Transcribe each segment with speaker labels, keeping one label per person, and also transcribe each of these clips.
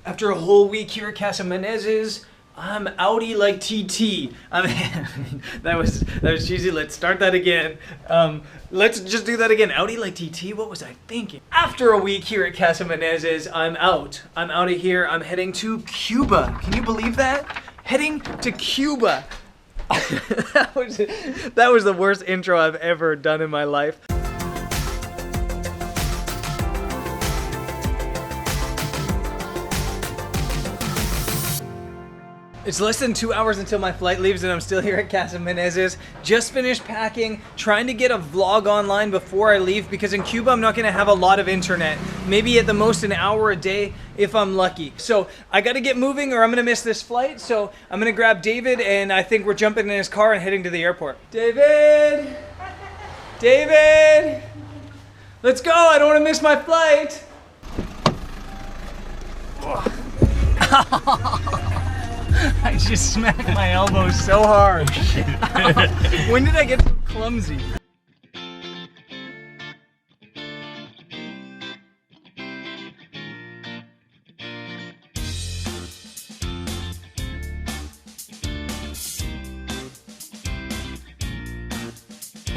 Speaker 1: After a whole week here at Casa Menezes, I'm outie like TT. That was cheesy. Let's start that again. Let's just do that again. Outie like TT. What was I thinking? After a week here at Casa Menezes, I'm out. I'm out of here. I'm heading to Cuba. Can you believe that? Heading to Cuba. that was the worst intro I've ever done in my life. It's less than 2 hours until my flight leaves and I'm still here at Casa Menezes. Just finished packing, trying to get a vlog online before I leave because in Cuba I'm not gonna have a lot of internet. Maybe at the most an hour a day if I'm lucky. So I gotta get moving or I'm gonna miss this flight. So I'm gonna grab David and I think we're jumping in his car and heading to the airport. David! David! Let's go, I don't wanna miss my flight. I just smacked my elbow so hard. When did I get so clumsy?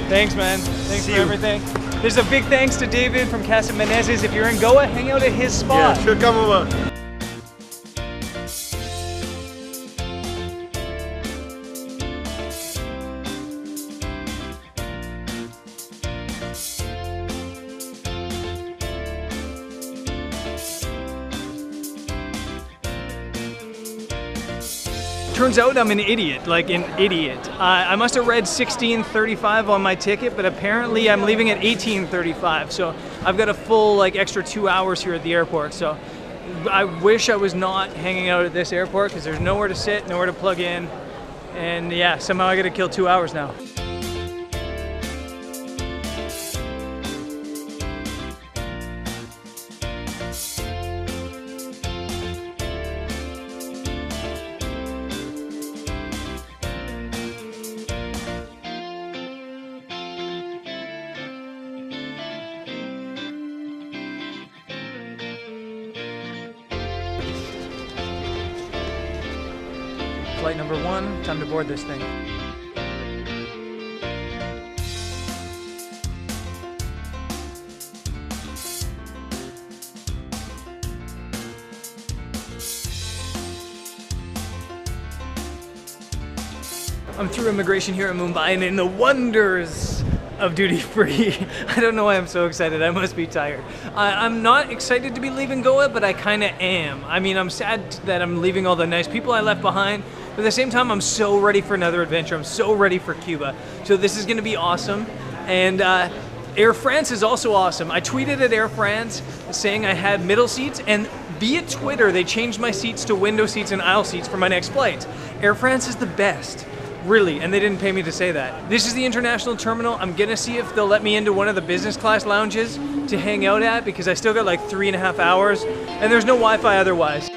Speaker 1: Thanks, man. Thanks for everything. There's a big thanks to David from Casa Menezes. If you're in Goa, hang out at his spot.
Speaker 2: Yeah, sure, come over.
Speaker 1: Turns out I'm an idiot, like an idiot. I must have read 16:35 on my ticket, but apparently I'm leaving at 18:35. So I've got a full like extra 2 hours here at the airport. So I wish I was not hanging out at this airport because there's nowhere to sit, nowhere to plug in. And yeah, somehow I gotta kill 2 hours now. Flight number 1, time to board this thing. I'm through immigration here in Mumbai and in the wonders of duty free. I don't know why I'm so excited. I must be tired. I'm not excited to be leaving Goa, but I kind of am. I mean, I'm sad that I'm leaving all the nice people I left behind, but at the same time, I'm so ready for another adventure. I'm so ready for Cuba. So this is gonna be awesome. And Air France is also awesome. I tweeted at Air France saying I had middle seats, and via Twitter, they changed my seats to window seats and aisle seats for my next flight. Air France is the best. Really, and they didn't pay me to say that. This is the international terminal. I'm gonna see if they'll let me into one of the business class lounges to hang out at because I still got like 3.5 hours and there's no Wi-Fi otherwise.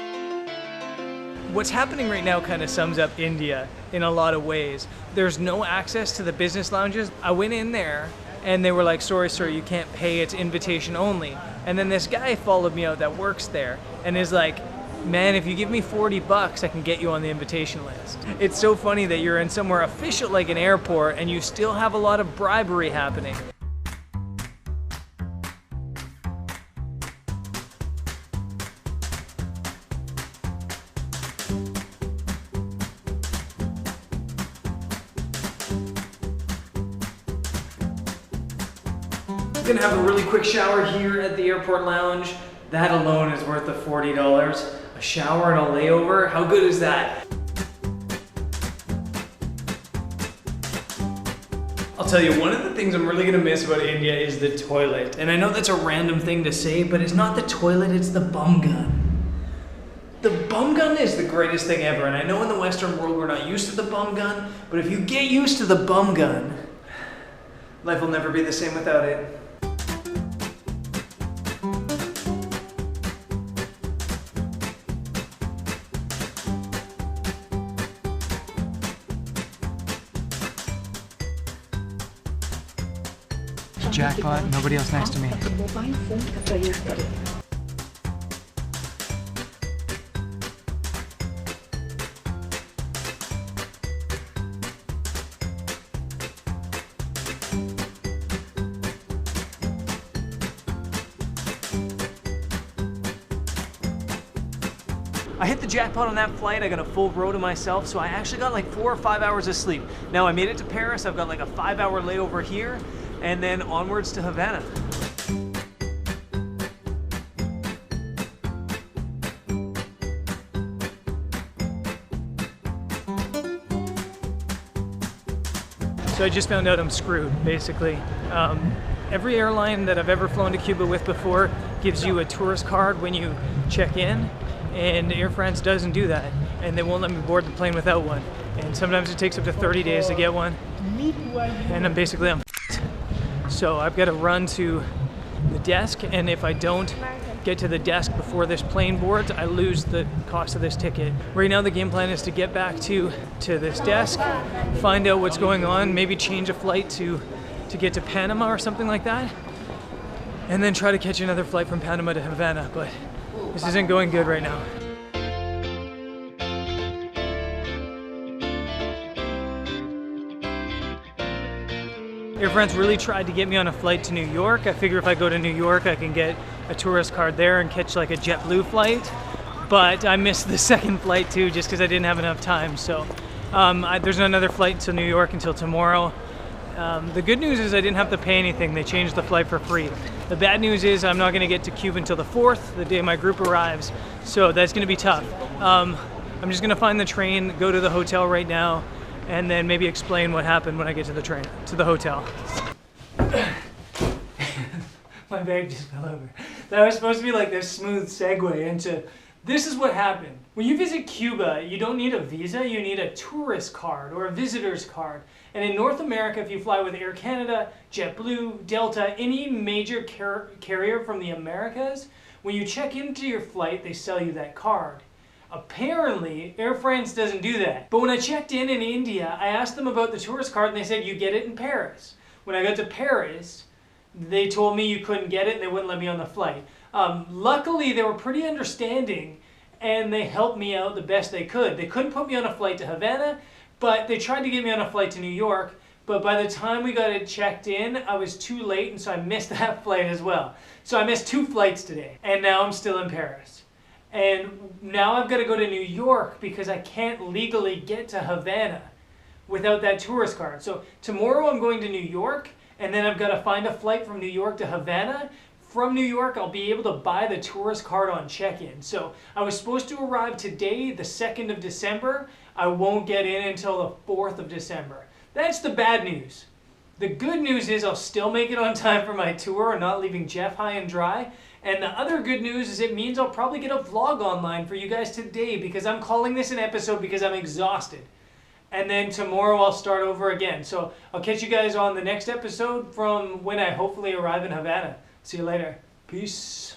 Speaker 1: What's happening right now kind of sums up India in a lot of ways. There's no access to the business lounges. I went in there and they were like, sorry sir, you can't pay, it's invitation only. And then this guy followed me out that works there and is like, man, if you give me 40 bucks, I can get you on the invitation list. It's so funny that you're in somewhere official like an airport and you still have a lot of bribery happening. I'm gonna have a really quick shower here at the airport lounge. That alone is worth the $40. A shower and a layover, how good is that? I'll tell you, one of the things I'm really gonna miss about India is the toilet. And I know that's a random thing to say, but it's not the toilet, it's the bum gun. The bum gun is the greatest thing ever. And I know in the Western world we're not used to the bum gun, but if you get used to the bum gun, life will never be the same without it. Jackpot, nobody else next to me. I hit the jackpot on that flight. I got a full row to myself, so I actually got like 4 or 5 hours of sleep. Now I made it to Paris. I've got like a 5-hour layover here, and then onwards to Havana. So I just found out I'm screwed, basically. Every airline that I've ever flown to Cuba with before gives you a tourist card when you check in, and Air France doesn't do that, and they won't let me board the plane without one. And sometimes it takes up to 30 days to get one, and I'm so I've got to run to the desk, and if I don't get to the desk before this plane boards, I lose the cost of this ticket. Right now the game plan is to get back to this desk, find out what's going on, maybe change a flight to get to Panama or something like that, and then try to catch another flight from Panama to Havana, but this isn't going good right now. Air France really tried to get me on a flight to New York. I figure if I go to New York, I can get a tourist card there and catch like a JetBlue flight. But I missed the second flight too, just because I didn't have enough time. So there's another flight to New York until tomorrow. The good news is I didn't have to pay anything. They changed the flight for free. The bad news is I'm not going to get to Cuba until the 4th, the day my group arrives. So that's going to be tough. I'm just going to find the train, go to the hotel right now, and then maybe explain what happened when I get to the hotel. My bag just fell over. That was supposed to be like this smooth segue into, this is what happened. When you visit Cuba, you don't need a visa, you need a tourist card or a visitor's card. And in North America, if you fly with Air Canada, JetBlue, Delta, any major carrier from the Americas, when you check into your flight, they sell you that card. Apparently, Air France doesn't do that. But when I checked in India, I asked them about the tourist card and they said, you get it in Paris. When I got to Paris, they told me you couldn't get it and they wouldn't let me on the flight. Luckily, they were pretty understanding and they helped me out the best they could. They couldn't put me on a flight to Havana, but they tried to get me on a flight to New York. But by the time we got it checked in, I was too late, and so I missed that flight as well. So I missed 2 flights today, and now I'm still in Paris. And now I've got to go to New York because I can't legally get to Havana without that tourist card. So tomorrow I'm going to New York, and then I've got to find a flight from New York to Havana. From New York, I'll be able to buy the tourist card on check-in. So I was supposed to arrive today, the 2nd of December. I won't get in until the 4th of December. That's the bad news. The good news is I'll still make it on time for my tour and not leaving Jeff high and dry. And the other good news is it means I'll probably get a vlog online for you guys today because I'm calling this an episode because I'm exhausted. And then tomorrow I'll start over again. So I'll catch you guys on the next episode from when I hopefully arrive in Havana. See you later. Peace.